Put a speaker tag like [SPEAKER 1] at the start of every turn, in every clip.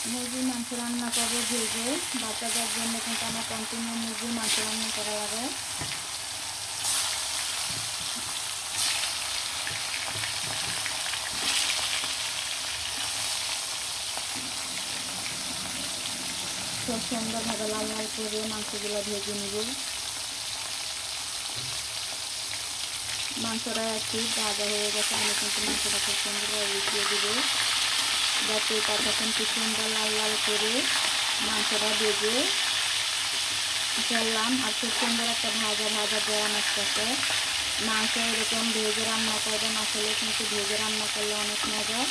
[SPEAKER 1] মুরগির মাংস রান্না করবো ভেজে, বাচ্চাদের জন্য কিন্তু আমার কন্টিনিউ মুরগির মাংস রান্না করা লাগে। খুব সুন্দরভাবে লাল লাল করে মাংসগুলো ভেজে নিব। মাংসটা একটু ভাজা হয়ে গেছে, আমি কিন্তু মাংসটা খুব সুন্দরভাবে উঠিয়ে দিব। যাতে ততক্ষণ কি সুন্দর লাল লাল করে মাংসটা ভেজে ফেললাম। আর খুব সুন্দর একটা ভাজা ভাজা দেওয়া আসতেছে। মাংস এরকম ভেজে রান্না করবেন, আসলে কিন্তু ভেজে রান্না করলে অনেক মজা।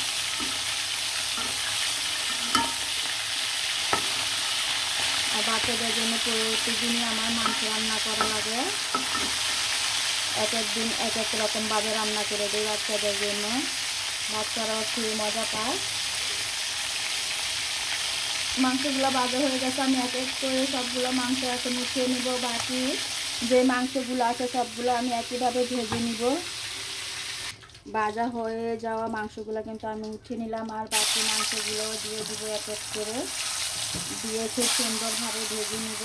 [SPEAKER 1] আর বাচ্চাদের জন্য প্রতিদিনই আমার মাংস রান্না করা লাগে। এক এক দিন এক এক রকমভাবে রান্না করে দিই বাচ্চাদের জন্য, বাচ্চারাও খেয়ে মজা পায়। মাংসগুলো ভাজা হয়ে গেছে, আমি এক এক করে সবগুলো মাংস এখন উঠিয়ে নিব। বাকি যে মাংসগুলো আছে সবগুলো আমি একইভাবে ভেজে নিব। ভাজা হয়ে যাওয়া মাংসগুলো কিন্তু আমি উঠিয়ে নিলাম, আর বাকি মাংসগুলো দিয়ে দিব এক এক করে, দিয়ে খুব সুন্দরভাবে ভেজে নিব।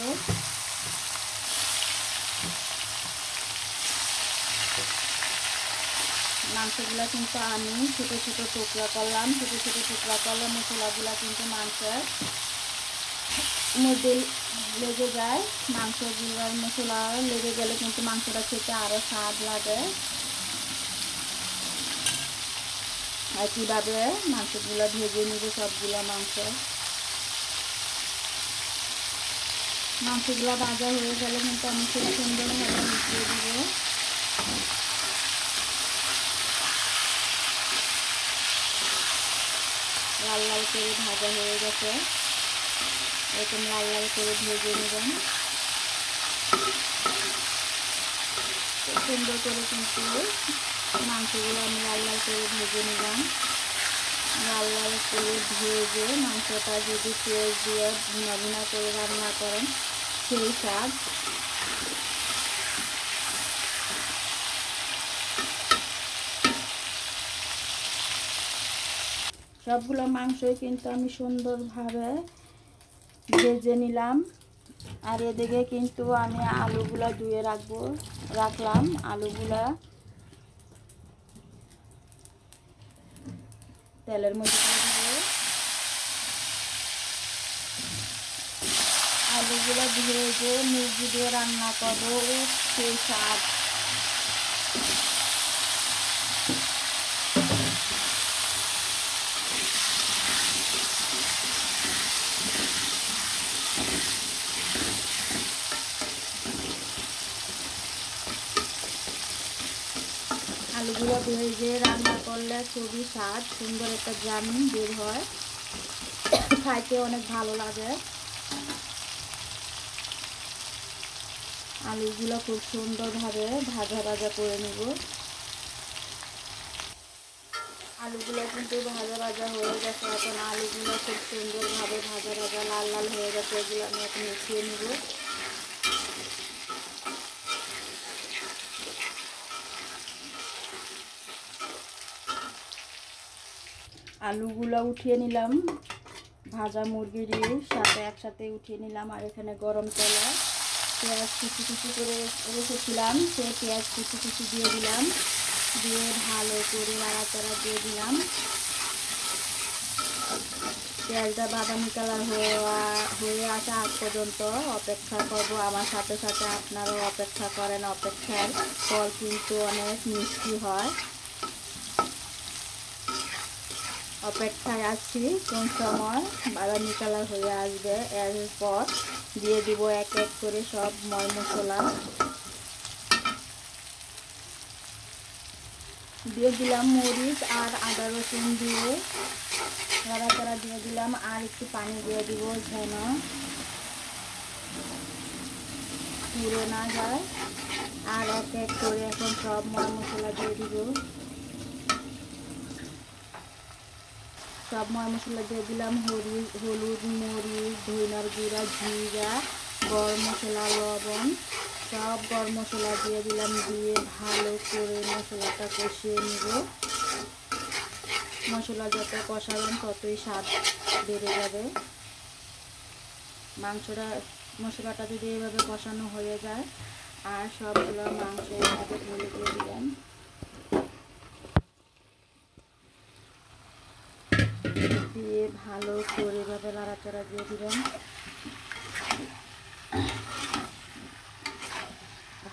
[SPEAKER 1] মাংসগুলো কিন্তু আমি ছোটো ছোটো টুকরা করলাম। ছোটো ছোটো টুকরা করলে মশলাগুলো কিন্তু মাংসের মধ্যে লেগে যায়। মাংসগুলোর মশলা লেগে গেলে কিন্তু মাংসটা খেতে আরও স্বাদ লাগে। আর কীভাবে মাংসগুলো ভেজে নিব, সবগুলো মাংসগুলো ভাজা হয়ে গেলে কিন্তু আমি খুব সুন্দরভাবে মিশিয়ে দিব। লাল লাল করে ভাজা হয়ে গেছে, এরকম লাল লাল করে ভেজে নেবেন। সুন্দর করে কিন্তু মাংসগুলো আমি লাল লাল করে ভেজে নিলাম। লাল লাল করে ভেজে মাংসটা যদি পেঁয়াজ দিয়ে ভুনা ভুনা করে রান্না করেন, সেই স্বাদ। সবগুলো মাংসই কিন্তু আমি সুন্দরভাবে ভেজে নিলাম। আর এদিকে কিন্তু আমি আলুগুলো ধুয়ে রাখলাম। আলুগুলা তেলের মধ্যে দিয়ে দিব। আলুগুলো ভেজে মুরগি দিয়ে রান্না করবো, সেই স্বাদ। আলুগুলো ভেজে রান্না করলে খুবই স্বাদ, সুন্দর একটা জামিন বের হয়, খাইতে অনেক ভালো লাগে। আলুগুলো খুব সুন্দরভাবে ভাজা ভাজা করে নেব। আলুগুলো কিন্তু ভাজা ভাজা হয়ে গেছে। এখন আলুগুলো খুব সুন্দরভাবে ভাজা ভাজা লাল লাল হয়ে গেছে, এগুলো আমি এখন মিশিয়ে নেব। আলুগুলো উঠিয়ে নিলাম, ভাজা মুরগির সাথে একসাথে উঠিয়ে নিলাম। আর এখানে গরম তেলে পেঁয়াজ কুচি কুচি করে রেখেছিলাম, সেই পেঁয়াজ কুচি কুচি দিয়ে দিলাম, দিয়ে ভালো করে নাড়াচাড়া দিয়ে দিলাম। পেঁয়াজটা বাদামি কালার হয়ে আসা আগ পর্যন্ত অপেক্ষা করব। আমার সাথে সাথে আপনারাও অপেক্ষা করেন, অপেক্ষার ফল কিন্তু অনেক মিষ্টি হয়। অপেক্ষায় আছি কোন সময় বাদামি কালার হয়ে আসবে। এরপর দিয়ে দিব এক এক করে সব মশলা। দিয়ে দিলাম মরিচ আর আদা রসুন দিয়ে নাড়াচাড়া দিয়ে দিলাম। আর একটু পানি দিয়ে দিব যেন পুড়ে না যায়। আর এক এক করে এখন সব মশলা দিয়ে দিব। সব মশলা দিয়ে দিলাম, হলুদ, মরিচ, ধনিয়ার গুঁড়া, জিরা, গরম মশলা, লবণ, সব গরম মশলা দিয়ে দিলাম। দিয়ে ভালো করে মশলাটা কষিয়ে নিব। মশলা যত কষাবেন ততই স্বাদ বেড়ে যাবে। মশলাটা যদি এভাবে কষানো হয়ে যায় আর সবগুলো মাংস এভাবে ঢেলে দিয়ে দিবেন। দিয়ে ভালো করে এভাবে নাড়াচাড়া দিয়ে দিবেন।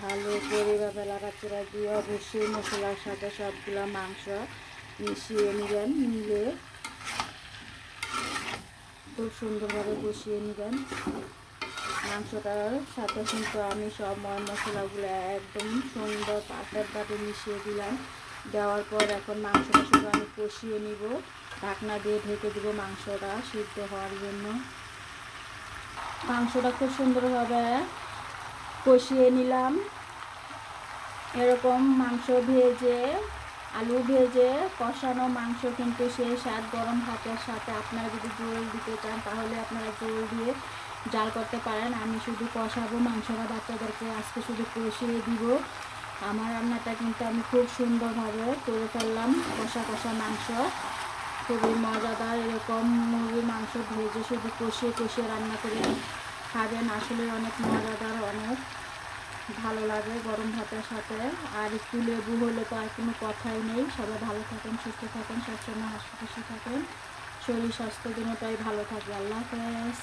[SPEAKER 1] ভালো করে এভাবে নাড়াচাড়া দিয়ে অবশ্যই মশলার সাথে সবগুলো মাংস মিশিয়ে নেবেন। নিলে খুব সুন্দরভাবে কষিয়ে নেবেন। মাংসটার সাথে কিন্তু আমি সব মশলাগুলো একদম সুন্দর পারফেক্টভাবে মিশিয়ে দিলাম। দেওয়ার পর এখন মাংসটা শুধু আমি কষিয়ে নিব। ঢাকনা দিয়ে ঢেকে দেবো মাংসটা সিদ্ধ হওয়ার জন্য। মাংসটা খুব সুন্দরভাবে কষিয়ে নিলাম। এরকম মাংস ভেজে আলু ভেজে কষানো মাংস কিন্তু সেই স্বাদ গরম ভাতের সাথে। আপনারা যদি ঝোল দিতে চান তাহলে আপনারা ঝোল দিয়ে জাল করতে পারেন। আমি শুধু কষাবো মাংসটা, বাচ্চাদেরকে আজকে শুধু কষিয়ে দিব। আমার রান্নাটা কিন্তু আমি খুব সুন্দরভাবে করে ফেললাম। কষা কষা মাংস খুবই মজাদার। এরকম মুরগির মাংস ভেজে শুধু কষিয়ে কষিয়ে রান্না করে খাবেন, আসলে অনেক মজাদার, অনেক ভালো লাগে গরম ভাতের সাথে। আর একটু লেবু হলে তো আর কোনো কথাই নেই। সবাই ভালো থাকেন, সুস্থ থাকেন, সবসময় হাসি খুশি থাকেন, শরীর স্বাস্থ্য দুটোটাই ভালো থাকবে। আল্লাহ হাফেজ।